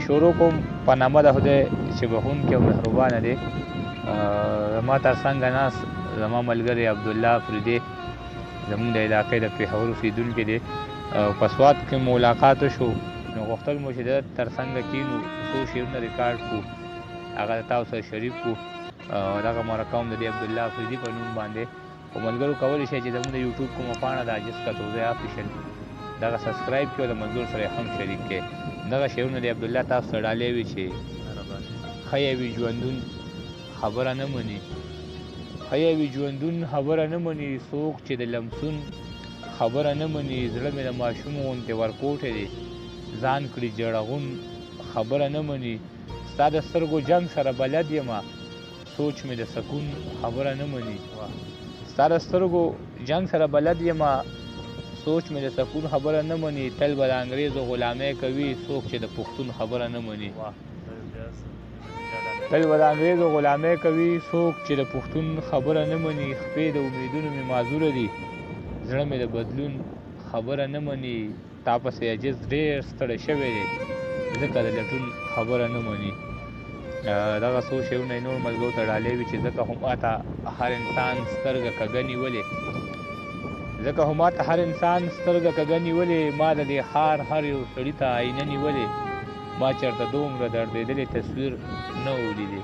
شروع کوم په نامه د خدای چې بخونکی او مهربانه دی. زما تر څنګ ناست زما ملګری عبدالله افریدی زموږ د علاقې د پېښور اوسېدونکی دی. په سوات کې ملاقات وشو نو غوښتل مو چې د تر څنګ کینو څو شعرونه ریکارډ کړو هغه د تاسو سره شریک کړو. دغه مرکه هم د دې عبدالله افریدي په نوم باندې خو ملګرو کولی شئ چې زموږ د یوټیوب کومه پاڼه ده عاجز کتوزی آفیشل دغه سبسکرایب کړئ او د ملګرو سره هم شریک کړئ. دغه شعرونه د عبدالله تاسو ته ډالۍ وي چې ښه وي ژوندون خبره نه مني، ښه وي ژوندون خبره نه مني، څوک چې د لمسون خبره نه مني. زړه مې د ماشوم غوندې ورکوټی دی ځان کړي جړغون خبره نه مني. ستا د سترګو جنګ سره بلد یمه سوچ مې د سکون خبره نه مني. ستا د سترګو جنګ سره بلد یمه سوچ مې د سکون خبره نه مني. تل به د انګریزو غلامۍ کوي څوک چې د پښتون خبره نه مني. تل به د انګریزو غلامۍ کوي څوک چې د پښتون خبره نه مني. خپې د امیدونو مې معذوره دي زړه مې د بدلون خبره نه مني. تا پسې عجز ډېر ستړی شوی دی ځکه د لټون خبره نه مني. دغه څو شعرونه یې نور ملګرو ته ډالۍ وي چې ځکه خو ماته هر انسان سترګه کږه نیولې ځکه خو ماته هر انسان سترګه کږه نیولې. ما د دې ښار هر یو سړي ته آینه نیولې. ما چېرته دومره دردېدلی تصویر نه ولیدې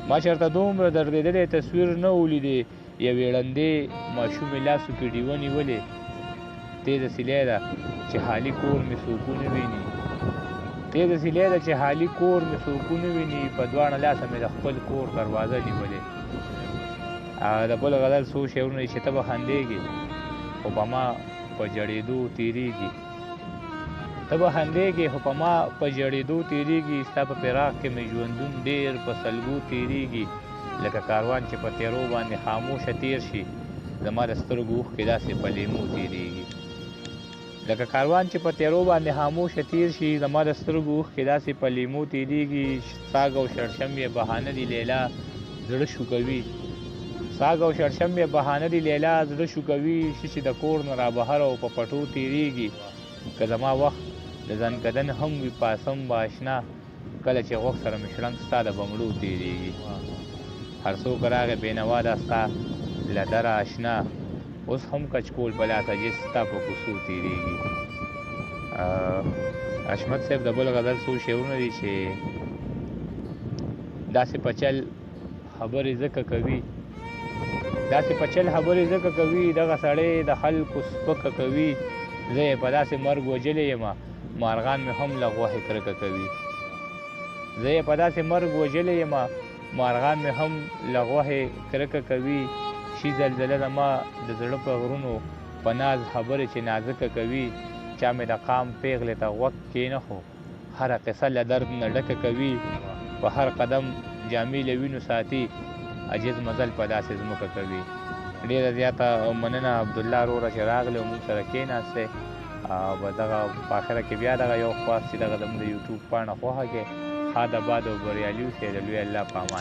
ما چېرته دومره دردېدلی تصویر نه ولیدې. یوې ړندې ماشومې لاسو کې ډیوه نیولې. تېزه سیلۍ ده چې حالي کور مې څوک ونه ویني تېزه سیلۍ ده چې حالي کور مې څوک ونه ویني. په دواړه لاسه مې د خپل کور دروازه نیولې. د بل غزل څو شعرونه چې ته به خندېږي خو په ما په جړېدو تېرېږي ته به خندېږي خو په ما په جړېدو تېرېږي. ستا په فراق کې مې ژوندون ډېر په سلګو تېرېږي. لکه کاروان چې په تیرو باندې خاموشه تېر شي زما د سترګو اوښکې داسې په لیمو تېرېږي. لکه کاروان چې په تیرو باندې خاموشه تېر شي زما د سترګو اوښکې داسې په لیمو تېرېږي. ساګ او شړشم یې بهانه دي لیلا زړه شو کوي ساګ او شړشم یې بهانه دي لیلا زړه شو کوي. چې د کور نه رابهر او په پټو تېرېږي. که زما وخت د ځنکدن هم وي پاسم به اشنا کله چې غوږ سره مې شړنګ ستا د بنګړو تېرېږي. هر څوک راغی بېنوا دا ستا له دره اشنا اوس هم کچکول په لاس عجز ستا په کوڅو تېرېږي. حشمت صاحب د بل غزل څو شعرونه دي چې داسې پچل خبرې ځکه کوي داسې پچل خبرې ځکه کوي. دغه سړی د خلکو سپکه کوي. زه یې په داسې مرګ وجلی یمه مارغان مې هم له غوښې کرکه کوي. زه یې په داسې مرګ وجلی یمه مارغان مې هم له غوښې کرکه کوي. شي زلزله زما د زړه په غرونو په ناز خبرې چې نازکه کوي. چا مې د قام پیغلې ته غوږ کېنښو هره قصه له درد نه ډکه کوي. په هر قدم جامې له وینو ساتي عجز مزل په داسې ځمکه کوي. ډېره زیاته مننه عبدالله وروره چې راغلی او موږ سره کېناستی. به دغه په آخره کې بیا دغه یو خواست چې دغه زموږ د یوټیوب پاڼه خوښه کړې ښاد آباد او بریالي اوسئ. د لوی الله په امان.